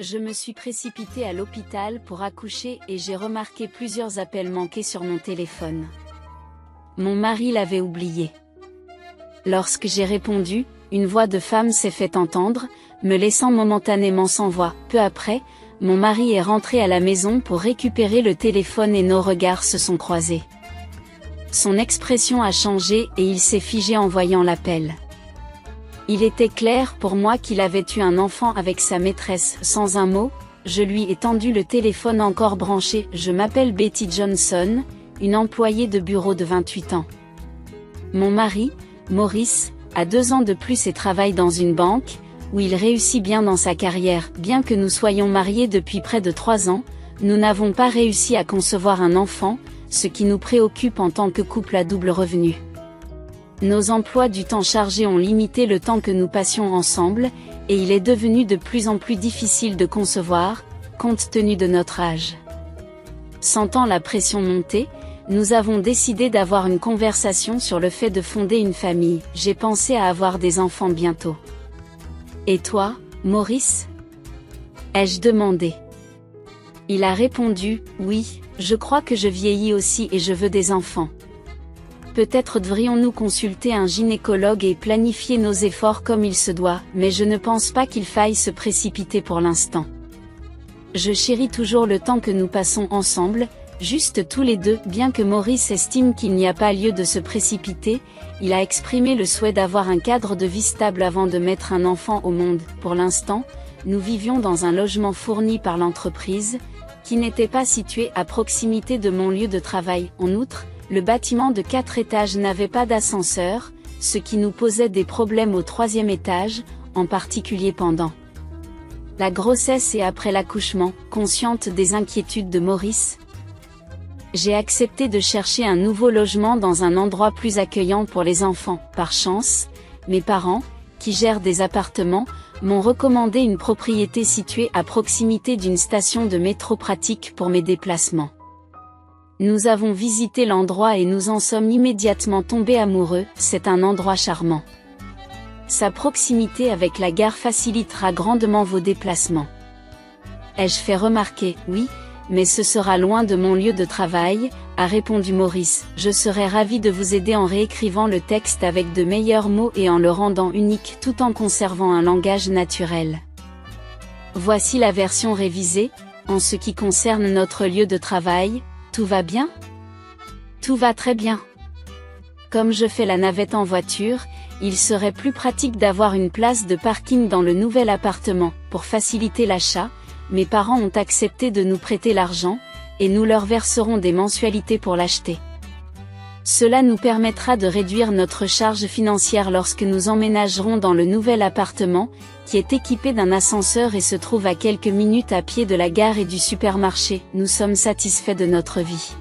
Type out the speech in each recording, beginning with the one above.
Je me suis précipitée à l'hôpital pour accoucher et j'ai remarqué plusieurs appels manqués sur mon téléphone. Mon mari l'avait oublié. Lorsque j'ai répondu, une voix de femme s'est fait entendre, me laissant momentanément sans voix. Peu après, mon mari est rentré à la maison pour récupérer le téléphone et nos regards se sont croisés. Son expression a changé et il s'est figé en voyant l'appel. Il était clair pour moi qu'il avait eu un enfant avec sa maîtresse. Sans un mot, je lui ai tendu le téléphone encore branché. Je m'appelle Betty Johnson, une employée de bureau de 28 ans. Mon mari, Maurice, a 2 ans de plus et travaille dans une banque, où il réussit bien dans sa carrière. Bien que nous soyons mariés depuis près de 3 ans, nous n'avons pas réussi à concevoir un enfant, ce qui nous préoccupe en tant que couple à double revenu. Nos emplois du temps chargés ont limité le temps que nous passions ensemble, et il est devenu de plus en plus difficile de concevoir, compte tenu de notre âge. Sentant la pression monter, nous avons décidé d'avoir une conversation sur le fait de fonder une famille. J'ai pensé à avoir des enfants bientôt. Et toi, Maurice ? Ai-je demandé. Il a répondu, oui, je crois que je vieillis aussi et je veux des enfants. Peut-être devrions-nous consulter un gynécologue et planifier nos efforts comme il se doit, mais je ne pense pas qu'il faille se précipiter pour l'instant. Je chéris toujours le temps que nous passons ensemble, juste tous les deux. Bien que Maurice estime qu'il n'y a pas lieu de se précipiter, il a exprimé le souhait d'avoir un cadre de vie stable avant de mettre un enfant au monde. Pour l'instant, nous vivions dans un logement fourni par l'entreprise, qui n'était pas situé à proximité de mon lieu de travail. En outre, le bâtiment de 4 étages n'avait pas d'ascenseur, ce qui nous posait des problèmes au 3e étage, en particulier pendant la grossesse et après l'accouchement. Consciente des inquiétudes de Maurice, j'ai accepté de chercher un nouveau logement dans un endroit plus accueillant pour les enfants. Par chance, mes parents, qui gèrent des appartements, m'ont recommandé une propriété située à proximité d'une station de métro pratique pour mes déplacements. Nous avons visité l'endroit et nous en sommes immédiatement tombés amoureux. C'est un endroit charmant. Sa proximité avec la gare facilitera grandement vos déplacements. Ai-je fait remarquer, oui, mais ce sera loin de mon lieu de travail, a répondu Maurice. Je serais ravi de vous aider en réécrivant le texte avec de meilleurs mots et en le rendant unique tout en conservant un langage naturel. Voici la version révisée. En ce qui concerne notre lieu de travail, tout va bien ? Tout va très bien. Comme je fais la navette en voiture, il serait plus pratique d'avoir une place de parking dans le nouvel appartement. Pour faciliter l'achat, mes parents ont accepté de nous prêter l'argent, et nous leur verserons des mensualités pour l'acheter. Cela nous permettra de réduire notre charge financière lorsque nous emménagerons dans le nouvel appartement, qui est équipé d'un ascenseur et se trouve à quelques minutes à pied de la gare et du supermarché. Nous sommes satisfaits de notre vie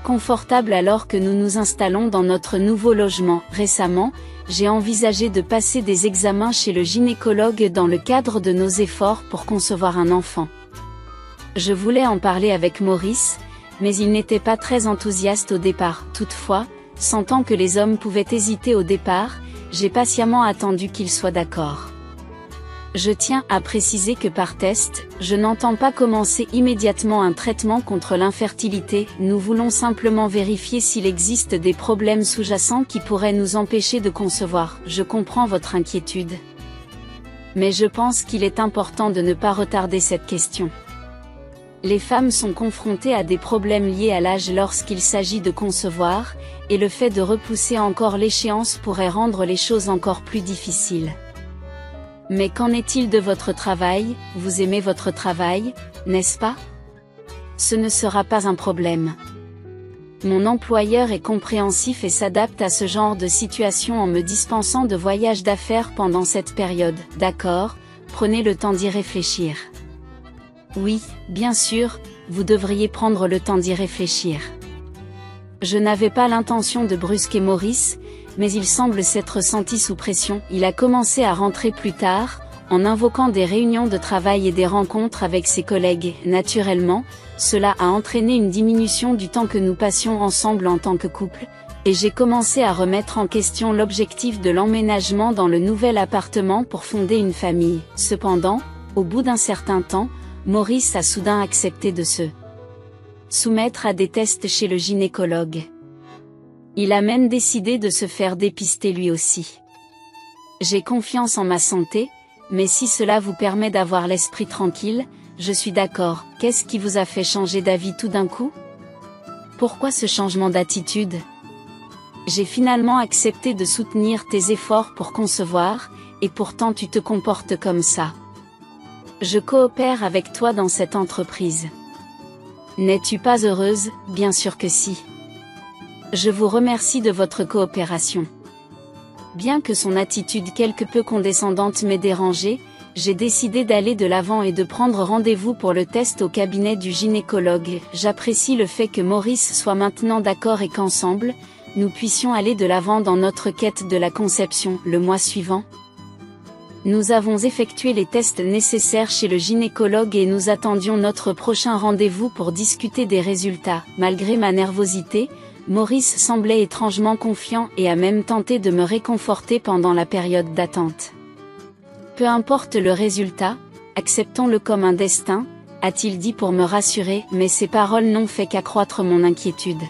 confortable alors que nous nous installons dans notre nouveau logement. Récemment, j'ai envisagé de passer des examens chez le gynécologue dans le cadre de nos efforts pour concevoir un enfant. Je voulais en parler avec Maurice, mais il n'était pas très enthousiaste au départ. Toutefois, sentant que les hommes pouvaient hésiter au départ, j'ai patiemment attendu qu'il soit d'accord. Je tiens à préciser que par test, je n'entends pas commencer immédiatement un traitement contre l'infertilité. Nous voulons simplement vérifier s'il existe des problèmes sous-jacents qui pourraient nous empêcher de concevoir. Je comprends votre inquiétude, mais je pense qu'il est important de ne pas retarder cette question. Les femmes sont confrontées à des problèmes liés à l'âge lorsqu'il s'agit de concevoir, et le fait de repousser encore l'échéance pourrait rendre les choses encore plus difficiles. Mais qu'en est-il de votre travail ? Vous aimez votre travail, n'est-ce pas ? Ce ne sera pas un problème. Mon employeur est compréhensif et s'adapte à ce genre de situation en me dispensant de voyages d'affaires pendant cette période. D'accord, prenez le temps d'y réfléchir. Oui, bien sûr, vous devriez prendre le temps d'y réfléchir. Je n'avais pas l'intention de brusquer Maurice, mais il semble s'être senti sous pression. Il a commencé à rentrer plus tard, en invoquant des réunions de travail et des rencontres avec ses collègues. Naturellement, cela a entraîné une diminution du temps que nous passions ensemble en tant que couple, et j'ai commencé à remettre en question l'objectif de l'emménagement dans le nouvel appartement pour fonder une famille. Cependant, Au bout d'un certain temps, Maurice a soudain accepté de se soumettre à des tests chez le gynécologue. Il a même décidé de se faire dépister lui aussi. J'ai confiance en ma santé, mais si cela vous permet d'avoir l'esprit tranquille, je suis d'accord. Qu'est-ce qui vous a fait changer d'avis tout d'un coup? Pourquoi ce changement d'attitude? J'ai finalement accepté de soutenir tes efforts pour concevoir, et pourtant tu te comportes comme ça. Je coopère avec toi dans cette entreprise. N'es-tu pas heureuse? Bien sûr que si. Je vous remercie de votre coopération. Bien que son attitude quelque peu condescendante m'ait dérangée, j'ai décidé d'aller de l'avant et de prendre rendez-vous pour le test au cabinet du gynécologue. J'apprécie le fait que Maurice soit maintenant d'accord et qu'ensemble, nous puissions aller de l'avant dans notre quête de la conception. Le mois suivant, nous avons effectué les tests nécessaires chez le gynécologue et nous attendions notre prochain rendez-vous pour discuter des résultats. Malgré ma nervosité, Maurice semblait étrangement confiant et a même tenté de me réconforter pendant la période d'attente. Peu importe le résultat, acceptons-le comme un destin, a-t-il dit pour me rassurer, mais ces paroles n'ont fait qu'accroître mon inquiétude.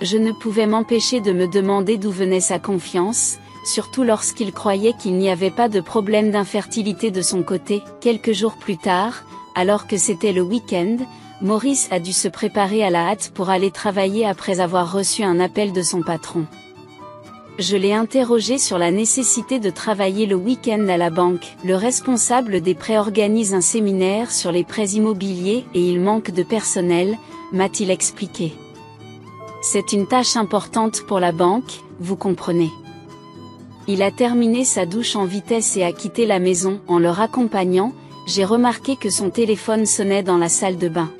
Je ne pouvais m'empêcher de me demander d'où venait sa confiance, surtout lorsqu'il croyait qu'il n'y avait pas de problème d'infertilité de son côté. Quelques jours plus tard, alors que c'était le week-end, Maurice a dû se préparer à la hâte pour aller travailler après avoir reçu un appel de son patron. Je l'ai interrogé sur la nécessité de travailler le week-end à la banque. Le responsable des prêts organise un séminaire sur les prêts immobiliers et il manque de personnel, m'a-t-il expliqué. C'est une tâche importante pour la banque, vous comprenez. Il a terminé sa douche en vitesse et a quitté la maison. En le raccompagnant, j'ai remarqué que son téléphone sonnait dans la salle de bain.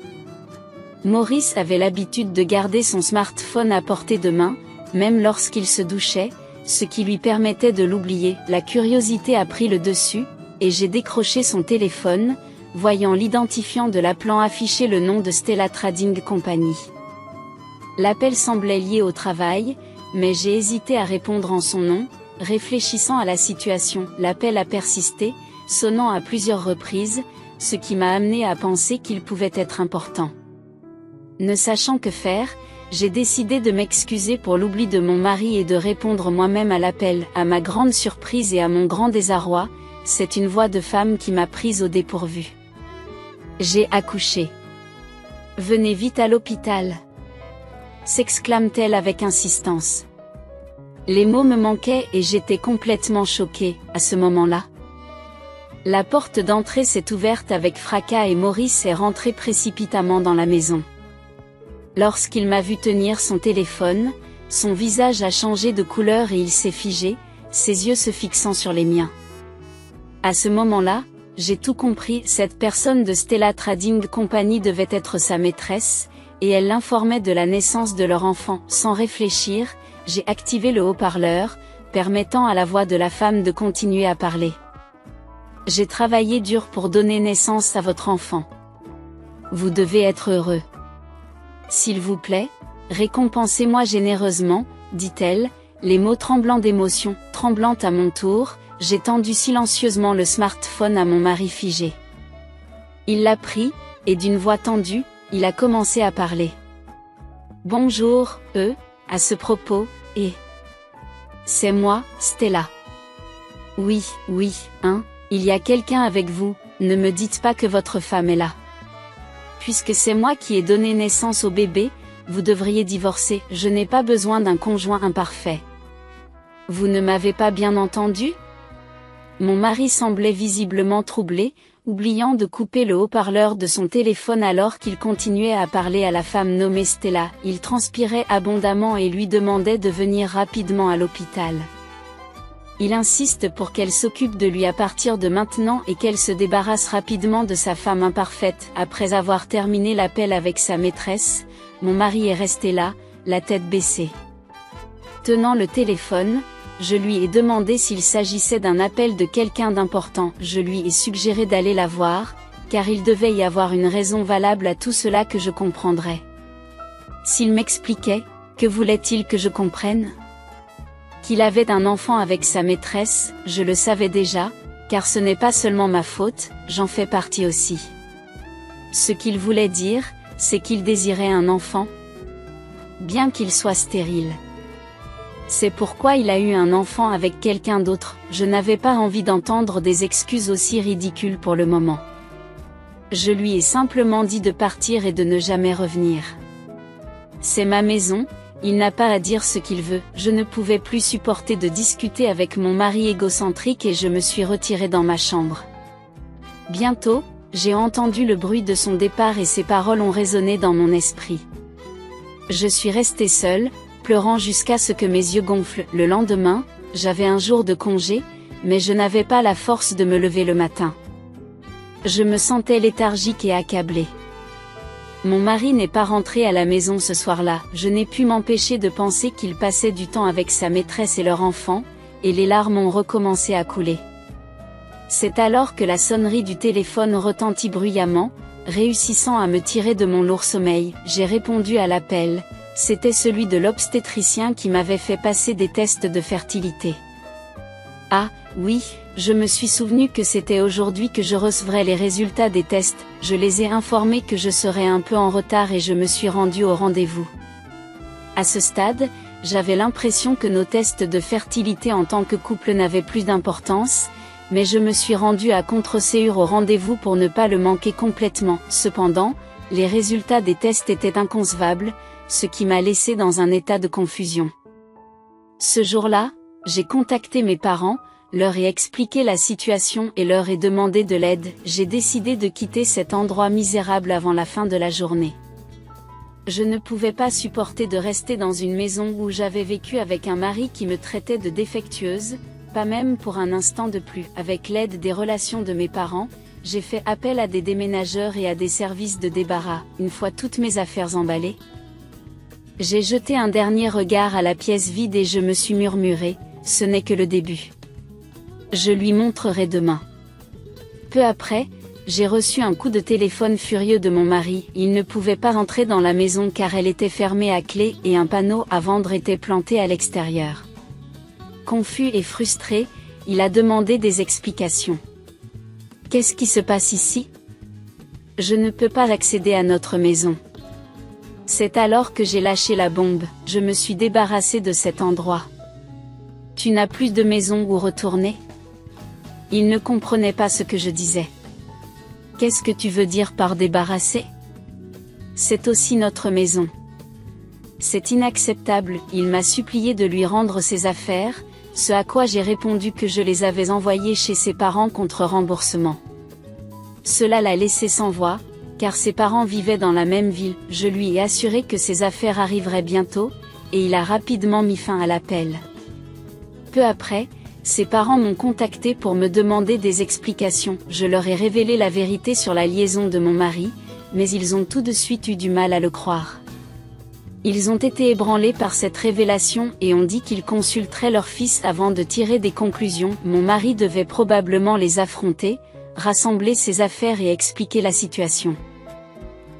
Maurice avait l'habitude de garder son smartphone à portée de main, même lorsqu'il se douchait, ce qui lui permettait de l'oublier. La curiosité a pris le dessus, et j'ai décroché son téléphone, voyant l'identifiant de l'appelant afficher le nom de Stella Trading Company. L'appel semblait lié au travail, mais j'ai hésité à répondre en son nom, réfléchissant à la situation. L'appel a persisté, sonnant à plusieurs reprises, ce qui m'a amené à penser qu'il pouvait être important. Ne sachant que faire, j'ai décidé de m'excuser pour l'oubli de mon mari et de répondre moi-même à l'appel. À ma grande surprise et à mon grand désarroi, c'est une voix de femme qui m'a prise au dépourvu. J'ai accouché. Venez vite à l'hôpital, s'exclame-t-elle avec insistance. Les mots me manquaient et j'étais complètement choquée, à ce moment-là. La porte d'entrée s'est ouverte avec fracas et Maurice est rentré précipitamment dans la maison. Lorsqu'il m'a vu tenir son téléphone, son visage a changé de couleur et il s'est figé, ses yeux se fixant sur les miens. À ce moment-là, j'ai tout compris, cette personne de Stella Trading Company devait être sa maîtresse, et elle l'informait de la naissance de leur enfant. Sans réfléchir, j'ai activé le haut-parleur, permettant à la voix de la femme de continuer à parler. J'ai travaillé dur pour donner naissance à votre enfant. Vous devez être heureux. S'il vous plaît, récompensez-moi généreusement, dit-elle, les mots tremblants d'émotion. Tremblante à mon tour, j'ai tendu silencieusement le smartphone à mon mari figé. Il l'a pris, et d'une voix tendue, il a commencé à parler. Bonjour, à ce propos, c'est moi, Stella. Oui, il y a quelqu'un avec vous, ne me dites pas que votre femme est là. Puisque c'est moi qui ai donné naissance au bébé, vous devriez divorcer, je n'ai pas besoin d'un conjoint imparfait. Vous ne m'avez pas bien entendu? Mon mari semblait visiblement troublé, oubliant de couper le haut-parleur de son téléphone alors qu'il continuait à parler à la femme nommée Stella. Il transpirait abondamment et lui demandait de venir rapidement à l'hôpital. Il insiste pour qu'elle s'occupe de lui à partir de maintenant et qu'elle se débarrasse rapidement de sa femme imparfaite. Après avoir terminé l'appel avec sa maîtresse, mon mari est resté là, la tête baissée. Tenant le téléphone, je lui ai demandé s'il s'agissait d'un appel de quelqu'un d'important. Je lui ai suggéré d'aller la voir, car il devait y avoir une raison valable à tout cela que je comprendrais. S'il m'expliquait, que voulait-il que je comprenne? Qu'il avait un enfant avec sa maîtresse, je le savais déjà, car ce n'est pas seulement ma faute, j'en fais partie aussi. Ce qu'il voulait dire, c'est qu'il désirait un enfant, bien qu'il soit stérile. C'est pourquoi il a eu un enfant avec quelqu'un d'autre. Je n'avais pas envie d'entendre des excuses aussi ridicules pour le moment. Je lui ai simplement dit de partir et de ne jamais revenir. C'est ma maison, il n'a pas à dire ce qu'il veut. Je ne pouvais plus supporter de discuter avec mon mari égocentrique et je me suis retirée dans ma chambre. Bientôt, j'ai entendu le bruit de son départ et ses paroles ont résonné dans mon esprit. Je suis restée seule, pleurant jusqu'à ce que mes yeux gonflent. Le lendemain, j'avais un jour de congé, mais je n'avais pas la force de me lever le matin. Je me sentais léthargique et accablée. Mon mari n'est pas rentré à la maison ce soir-là. Je n'ai pu m'empêcher de penser qu'il passait du temps avec sa maîtresse et leur enfant, et les larmes ont recommencé à couler. C'est alors que la sonnerie du téléphone retentit bruyamment, réussissant à me tirer de mon lourd sommeil. J'ai répondu à l'appel. C'était celui de l'obstétricien qui m'avait fait passer des tests de fertilité. Ah, oui, je me suis souvenu que c'était aujourd'hui que je recevrais les résultats des tests. Je les ai informés que je serais un peu en retard et je me suis rendue au rendez-vous. À ce stade, j'avais l'impression que nos tests de fertilité en tant que couple n'avaient plus d'importance, mais je me suis rendue à contre-séure au rendez-vous pour ne pas le manquer complètement. Cependant, les résultats des tests étaient inconcevables, ce qui m'a laissé dans un état de confusion. Ce jour-là, j'ai contacté mes parents, leur ai expliqué la situation et leur ai demandé de l'aide. J'ai décidé de quitter cet endroit misérable avant la fin de la journée. Je ne pouvais pas supporter de rester dans une maison où j'avais vécu avec un mari qui me traitait de défectueuse, pas même pour un instant de plus. Avec l'aide des relations de mes parents, j'ai fait appel à des déménageurs et à des services de débarras. Une fois toutes mes affaires emballées, j'ai jeté un dernier regard à la pièce vide et je me suis murmuré, ce n'est que le début. Je lui montrerai demain. Peu après, j'ai reçu un coup de téléphone furieux de mon mari. Il ne pouvait pas rentrer dans la maison car elle était fermée à clé et un panneau à vendre était planté à l'extérieur. Confus et frustré, il a demandé des explications. Qu'est-ce qui se passe ici? Je ne peux pas accéder à notre maison. C'est alors que j'ai lâché la bombe. Je me suis débarrassée de cet endroit. Tu n'as plus de maison où retourner? Il ne comprenait pas ce que je disais. Qu'est-ce que tu veux dire par débarrasser? C'est aussi notre maison. C'est inacceptable. Il m'a supplié de lui rendre ses affaires, ce à quoi j'ai répondu que je les avais envoyées chez ses parents contre remboursement. Cela l'a laissé sans voix, car ses parents vivaient dans la même ville. Je lui ai assuré que ses affaires arriveraient bientôt, et il a rapidement mis fin à l'appel. Peu après, ses parents m'ont contacté pour me demander des explications. Je leur ai révélé la vérité sur la liaison de mon mari, mais ils ont tout de suite eu du mal à le croire. Ils ont été ébranlés par cette révélation et ont dit qu'ils consulteraient leur fils avant de tirer des conclusions. Mon mari devait probablement les affronter, rassembler ses affaires et expliquer la situation.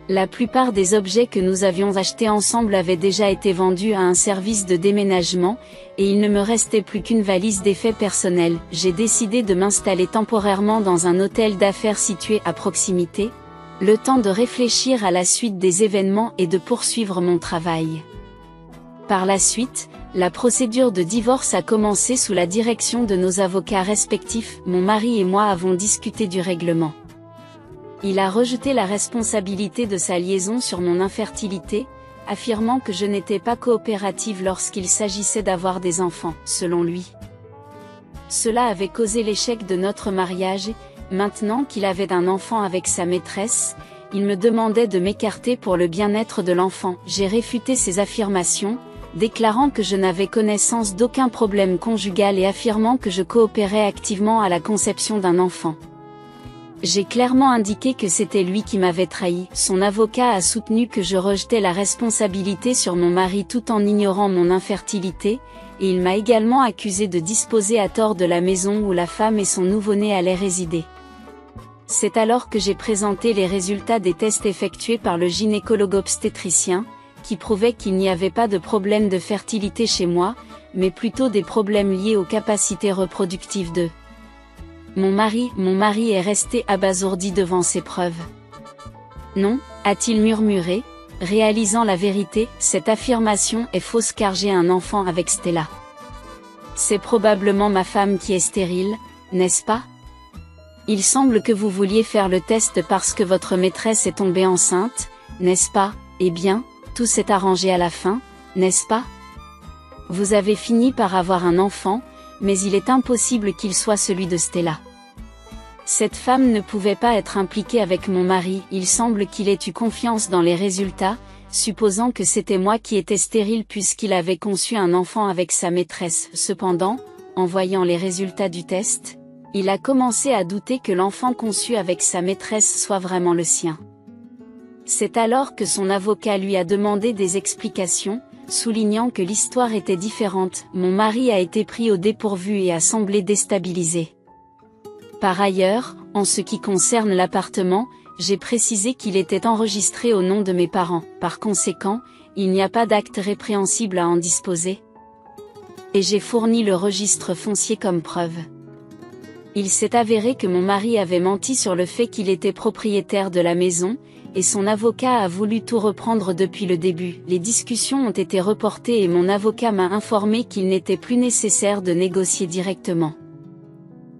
La plupart des objets que nous avions achetés ensemble avaient déjà été vendus à un service de déménagement, et il ne me restait plus qu'une valise d'effets personnels. J'ai décidé de m'installer temporairement dans un hôtel d'affaires situé à proximité, le temps de réfléchir à la suite des événements et de poursuivre mon travail. Par la suite, la procédure de divorce a commencé sous la direction de nos avocats respectifs. Mon mari et moi avons discuté du règlement. Il a rejeté la responsabilité de sa liaison sur mon infertilité, affirmant que je n'étais pas coopérative lorsqu'il s'agissait d'avoir des enfants, selon lui. Cela avait causé l'échec de notre mariage. Maintenant qu'il avait un enfant avec sa maîtresse, il me demandait de m'écarter pour le bien-être de l'enfant. J'ai réfuté ces affirmations, déclarant que je n'avais connaissance d'aucun problème conjugal et affirmant que je coopérais activement à la conception d'un enfant. J'ai clairement indiqué que c'était lui qui m'avait trahi. Son avocat a soutenu que je rejetais la responsabilité sur mon mari tout en ignorant mon infertilité, et il m'a également accusé de disposer à tort de la maison où la femme et son nouveau-né allaient résider. C'est alors que j'ai présenté les résultats des tests effectués par le gynécologue obstétricien, qui prouvaient qu'il n'y avait pas de problème de fertilité chez moi, mais plutôt des problèmes liés aux capacités reproductives de Mon mari est resté abasourdi devant ces preuves. Non, a-t-il murmuré, réalisant la vérité, cette affirmation est fausse car j'ai un enfant avec Stella. C'est probablement ma femme qui est stérile, n'est-ce pas? Il semble que vous vouliez faire le test parce que votre maîtresse est tombée enceinte, n'est-ce pas? Eh bien, tout s'est arrangé à la fin, n'est-ce pas? Vous avez fini par avoir un enfant, mais il est impossible qu'il soit celui de Stella. Cette femme ne pouvait pas être impliquée avec mon mari, il semble qu'il ait eu confiance dans les résultats, supposant que c'était moi qui étais stérile puisqu'il avait conçu un enfant avec sa maîtresse. Cependant, en voyant les résultats du test, il a commencé à douter que l'enfant conçu avec sa maîtresse soit vraiment le sien. C'est alors que son avocat lui a demandé des explications, soulignant que l'histoire était différente. Mon mari a été pris au dépourvu et a semblé déstabilisé. Par ailleurs, en ce qui concerne l'appartement, j'ai précisé qu'il était enregistré au nom de mes parents, par conséquent, il n'y a pas d'acte répréhensible à en disposer. Et j'ai fourni le registre foncier comme preuve. Il s'est avéré que mon mari avait menti sur le fait qu'il était propriétaire de la maison, et son avocat a voulu tout reprendre depuis le début. Les discussions ont été reportées et mon avocat m'a informé qu'il n'était plus nécessaire de négocier directement.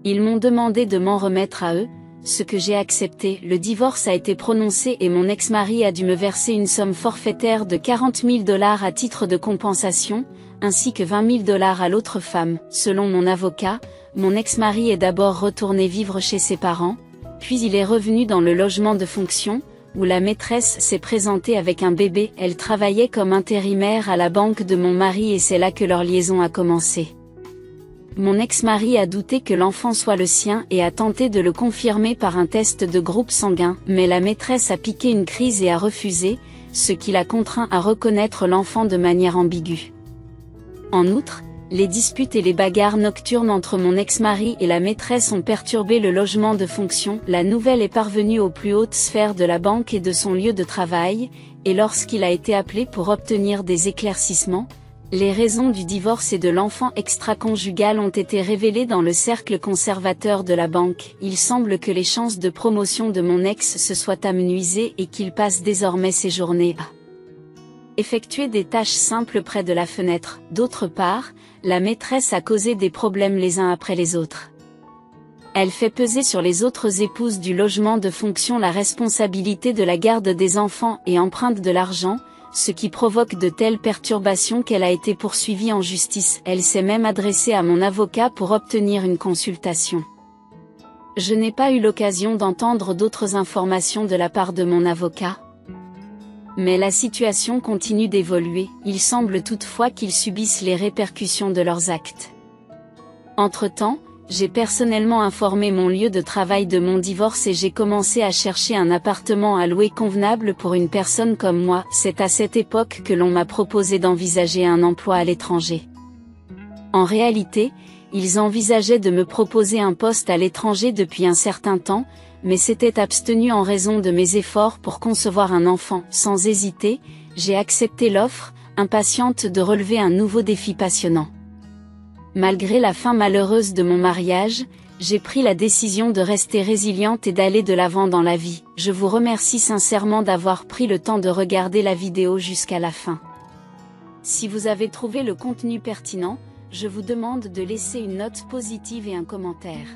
Ils m'ont demandé de m'en remettre à eux, ce que j'ai accepté. Le divorce a été prononcé et mon ex-mari a dû me verser une somme forfaitaire de $40 000 à titre de compensation, ainsi que $20 000 à l'autre femme. Selon mon avocat, mon ex-mari est d'abord retourné vivre chez ses parents, puis il est revenu dans le logement de fonction, où la maîtresse s'est présentée avec un bébé. Elle travaillait comme intérimaire à la banque de mon mari et c'est là que leur liaison a commencé. Mon ex-mari a douté que l'enfant soit le sien et a tenté de le confirmer par un test de groupe sanguin, mais la maîtresse a piqué une crise et a refusé, ce qui l'a contraint à reconnaître l'enfant de manière ambiguë. En outre, les disputes et les bagarres nocturnes entre mon ex-mari et la maîtresse ont perturbé le logement de fonction. La nouvelle est parvenue aux plus hautes sphères de la banque et de son lieu de travail, et lorsqu'il a été appelé pour obtenir des éclaircissements, les raisons du divorce et de l'enfant extra-conjugal ont été révélées dans le cercle conservateur de la banque. Il semble que les chances de promotion de mon ex se soient amenuisées et qu'il passe désormais ses journées à effectuer des tâches simples près de la fenêtre. D'autre part, la maîtresse a causé des problèmes les uns après les autres. Elle fait peser sur les autres épouses du logement de fonction la responsabilité de la garde des enfants et emprunte de l'argent, ce qui provoque de telles perturbations qu'elle a été poursuivie en justice. Elle s'est même adressée à mon avocat pour obtenir une consultation. Je n'ai pas eu l'occasion d'entendre d'autres informations de la part de mon avocat. Mais la situation continue d'évoluer, il semble toutefois qu'ils subissent les répercussions de leurs actes. Entre-temps, j'ai personnellement informé mon lieu de travail de mon divorce et j'ai commencé à chercher un appartement à louer convenable pour une personne comme moi. C'est à cette époque que l'on m'a proposé d'envisager un emploi à l'étranger. En réalité, ils envisageaient de me proposer un poste à l'étranger depuis un certain temps, mais s'étaient abstenus en raison de mes efforts pour concevoir un enfant. Sans hésiter, j'ai accepté l'offre, impatiente de relever un nouveau défi passionnant. Malgré la fin malheureuse de mon mariage, j'ai pris la décision de rester résiliente et d'aller de l'avant dans la vie. Je vous remercie sincèrement d'avoir pris le temps de regarder la vidéo jusqu'à la fin. Si vous avez trouvé le contenu pertinent, je vous demande de laisser une note positive et un commentaire.